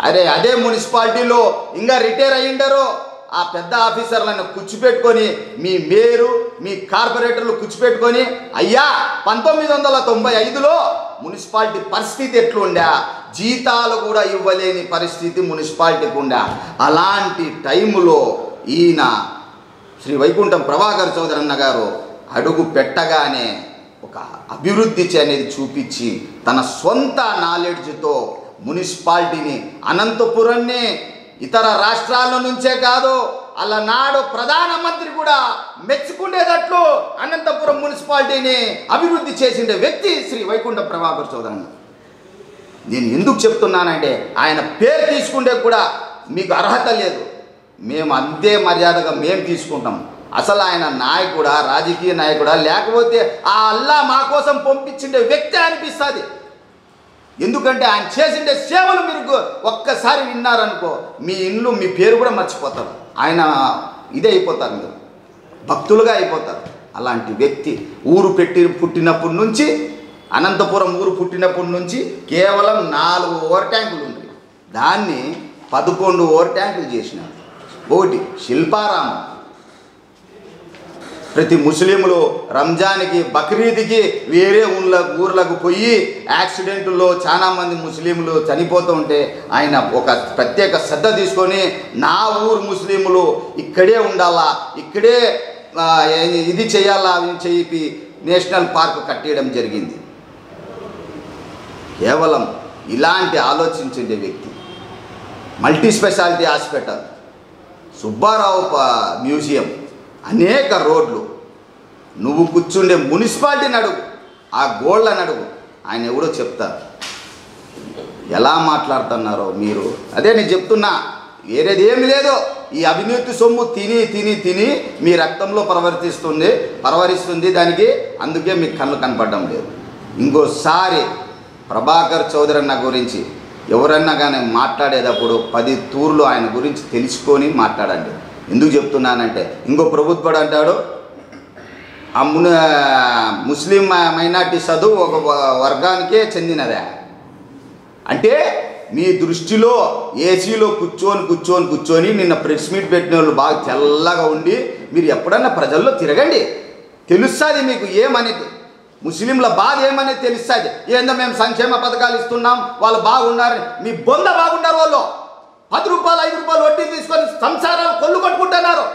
అరే అదే మున్సిపాలిటీలో ఇంకా రిటైర్ అయ్యిండారో ఆ పెద్ద ఆఫీసర్లను కూర్చోపెట్టుకొని మీ మేయరు మీ కార్పొరేటర్లు కూర్చోపెట్టుకొని అయ్యా 1995లో మున్సిపాలిటీ పరిస్థితి ఎట్లుండా, జీతాలు కూడా ఇవ్వలేని పరిస్థితి మున్సిపాలిటీకి ఉండా. అలాంటి టైములో ఈయన శ్రీ వైకుంఠం ప్రభాకర్ చౌదరన్న గారు అడుగు పెట్టగానే ఒక అభివృద్ధి అనేది చూపించి తన సొంత నాలెడ్జ్తో మున్సిపాలిటీని అనంతపురాన్ని ఇతర రాష్ట్రాల నుంచే కాదు అలనాడు ప్రధానమంత్రి కూడా మెచ్చుకునేటట్లు అనంతపురం మున్సిపాలిటీని అభివృద్ధి చేసిండే వ్యక్తి శ్రీ వైకుంఠం ప్రభాకర్ చౌదరన్న. నేను ఎందుకు చెప్తున్నానంటే ఆయన పేరు తీసుకుంటే కూడా మీకు అర్హత లేదు, మేము అంతే మర్యాదగా మేము తీసుకుంటాం. అసలు ఆయన నాయకుడా, రాజకీయ నాయకుడా, లేకపోతే ఆ అల్లా మా కోసం పంపించిండే వ్యక్తి అనిపిస్తుంది. ఎందుకంటే ఆయన చేసిండే సేవలు మీరు ఒక్కసారి విన్నారనుకో మీ ఇల్లు మీ పేరు కూడా మర్చిపోతారు. ఆయన ఇదే అయిపోతారు, మీరు భక్తులుగా అయిపోతారు. అలాంటి వ్యక్తి ఊరు పుట్టినప్పటి నుంచి అనంతపురం ఊరు పుట్టినప్పటి నుంచి కేవలం 4 ఓవర్ ట్యాంకులు ఉన్నాయి, దాన్ని 11 ఓవర్ ట్యాంకులు చేసినారు. ఒకటి శిల్పారామం, ప్రతి ముస్లింలు రంజాన్కి బక్రీద్కి వేరే ఊర్లకు పోయి యాక్సిడెంట్లో చాలామంది ముస్లింలు చనిపోతూ ఉంటే ఆయన ఒక ప్రత్యేక శ్రద్ధ తీసుకొని నా ఊరు ముస్లింలు ఇక్కడే ఉండాలా, ఇక్కడే ఇది చేయాలా అని చెప్పి నేషనల్ పార్క్ కట్టేయడం జరిగింది. కేవలం ఇలాంటి ఆలోచించే వ్యక్తి. Multi speciality hospital, Subbarao museum, అనేక రోడ్లు. నువ్వు కూర్చుండే మున్సిపాలిటీని అడుగు, ఆ గోళ్ళని అడుగు, ఆయన ఎవడో చెప్తారు. ఎలా మాట్లాడుతున్నారో మీరు. అదే నేను చెప్తున్నా, వేరేది ఏమి లేదు. ఈ అవినీతి సొమ్ము తిని తిని తిని మీ రక్తంలో పరవరిస్తుంది దానికి. అందుకే మీకు కళ్ళు కనపడడం లేదు. ఇంకోసారి ప్రభాకర్ చౌదరన్న గురించి ఎవరన్నా కానీ మాట్లాడేటప్పుడు 10 తూర్లు ఆయన గురించి తెలుసుకొని మాట్లాడండి. ఎందుకు చెప్తున్నానంటే ఇంకో ప్రభుత్వుడు అంటాడు ఆ ముస్లిం మైనార్టీ చదువు ఒక వర్గానికే చెందినదే. అంటే మీ దృష్టిలో ఏసీలో కూర్చొని నిన్న ప్రెస్ మీట్ పెట్టిన వాళ్ళు బాగా తెల్లగా ఉండి మీరు ఎప్పుడన్నా ప్రజల్లో తిరగండి, తెలుస్తుంది మీకు ఏమనేది, ముస్లింల బాధ ఏమనేది తెలుస్తుంది. ఏందో మేము సంక్షేమ పథకాలు ఇస్తున్నాం వాళ్ళు బాగున్నారు, మీ బొంద బాగున్నారు. వాళ్ళు 10 రూపాయలు 5 రూపాయలు వడ్డీ తీసుకొని సంసారాలు కొల్లు కొట్టుకుంటున్నారు.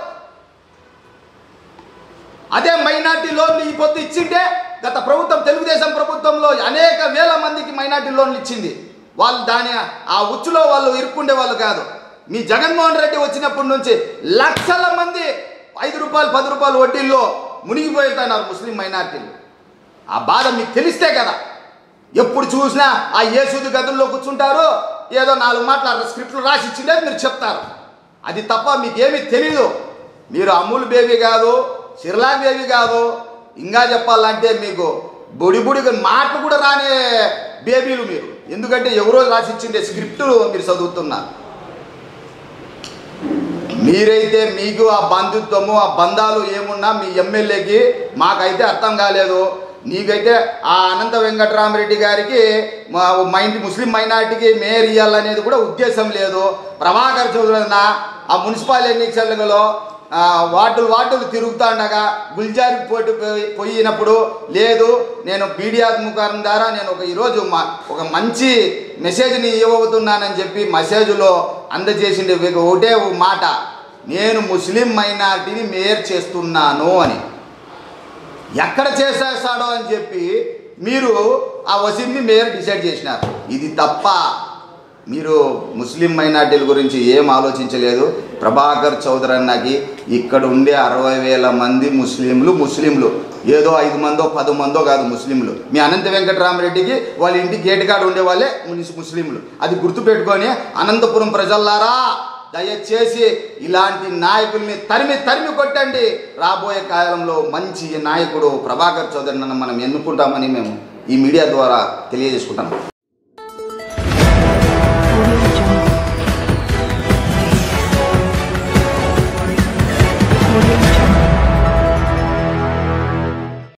అదే మైనార్టీ లోన్లు ఈ పొద్దు ఇచ్చింటే గత ప్రభుత్వం తెలుగుదేశం ప్రభుత్వంలో అనేక వేల మందికి మైనార్టీ లోన్లు ఇచ్చింది. వాళ్ళు దాని ఆ ఉచ్చులో వాళ్ళు ఇరుక్కుండే వాళ్ళు కాదు. మీ జగన్మోహన్ రెడ్డి వచ్చినప్పటి నుంచి లక్షల మంది 5 రూపాయలు 10 రూపాయలు వడ్డీల్లో మునిగిపోతున్నారు ముస్లిం మైనార్టీలు. ఆ బాధ మీకు తెలిస్తే కదా. ఎప్పుడు చూసినా ఆ యేసుది గదుల్లో కూర్చుంటారు, ఏదో 4 మాటలు స్క్రిప్ట్లు రాసి ఇచ్చిండే మీరు చెప్తారు. అది తప్ప మీకేమీ తెలీదు. మీరు అమూల్ బేబీ కాదు, సిర్లాక్ బేబీ కాదు. ఇంకా చెప్పాలంటే మీకు బొడిబుడిగా మాటలు కూడా రాని బేబీలు మీరు. ఎందుకంటే ఎవరో రాసి ఇచ్చిండే స్క్రిప్టులు మీరు చదువుతున్నారు. మీరైతే మీకు ఆ బంధుత్వము ఆ బంధాలు ఏమున్నా మీ ఎమ్మెల్యేకి మాకైతే అర్థం కాలేదు. నీకైతే ఆ అనంత వెంకటరామరెడ్డి గారికి ముస్లిం మైనార్టీకి మేయర్ ఇవ్వాలనేది కూడా ఉద్దేశం లేదు. ప్రభాకర్ చౌదరన్న ఆ మున్సిపల్ ఎన్నికలలో వార్డులు తిరుగుతుండగా గుల్జారికి పోయినప్పుడు లేదు నేను మీడియా ముఖారం ద్వారా నేను ఈరోజు ఒక మంచి మెసేజ్ని ఇవ్వబోతున్నానని చెప్పి మెసేజ్లో అందజేసిండే ఒకటే మాట, నేను ముస్లిం మైనార్టీని మేయర్ చేస్తున్నాను అని. ఎక్కడ చేసేస్తాడో అని చెప్పి మీరు ఆ వసీంని మేయర్ డిసైడ్ చేసినారు. ఇది తప్ప మీరు ముస్లిం మైనార్టీల గురించి ఏం ఆలోచించలేదు. ప్రభాకర్ చౌదరన్నకి ఇక్కడ ఉండే 60,000 మంది ముస్లింలు ఏదో 5 మందో 10 మందో కాదు ముస్లింలు. మీ అనంత వెంకటరామరెడ్డికి వాళ్ళ ఇంటి గేటు కాడ ఉండే వాళ్ళే ముస్లింలు. అది గుర్తుపెట్టుకొని అనంతపురం ప్రజల్లారా దయచేసి ఇలాంటి నాయకుల్ని తరిమి కొట్టండి. రాబోయే కాలంలో మంచి నాయకుడు ప్రభాకర్ చౌదరన్న మనం ఎన్నుకుంటామని మేము ఈ మీడియా ద్వారా తెలియజేసుకుంటాం.